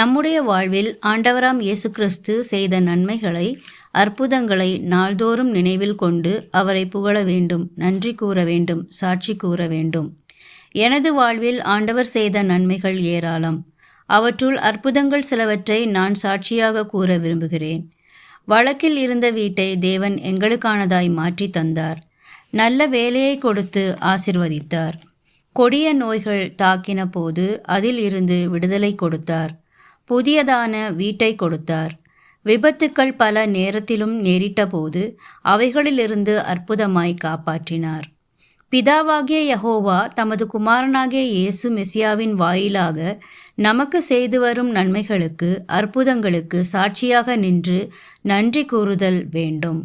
நம்முடைய வாழ்வில் ஆண்டவராம் இயேசு கிறிஸ்து செய்த நன்மைகளை, அற்புதங்களை நாள்தோறும் நினைவில் கொண்டு அவரை புகழ வேண்டும், நன்றி கூற வேண்டும், சாட்சி கூற வேண்டும். எனது வாழ்வில் ஆண்டவர் செய்த நன்மைகள் ஏராளம். அவற்றுள் அற்புதங்கள் சிலவற்றை நான் சாட்சியாக கூற விரும்புகிறேன். வழக்கில் இருந்த வீட்டை தேவன் எங்களுக்கானதாய் மாற்றி தந்தார். நல்ல வேலையை கொடுத்து ஆசிர்வதித்தார். கொடிய நோய்கள் தாக்கின போது அதில் இருந்து விடுதலை கொடுத்தார். புதியதான வீட்டை கொடுத்தார். விபத்துக்கள் பல நேரத்திலும் நேரிட்ட போது அவைகளிலிருந்து அற்புதமாய் காப்பாற்றினார். பிதாவாகிய யெகோவா தமது குமாரனாகிய இயேசு மெசியாவின் வாயிலாக நமக்கு செய்து வரும் நன்மைகளுக்கு, அற்புதங்களுக்கு சாட்சியாக நின்று நன்றி கூறுதல் வேண்டும்.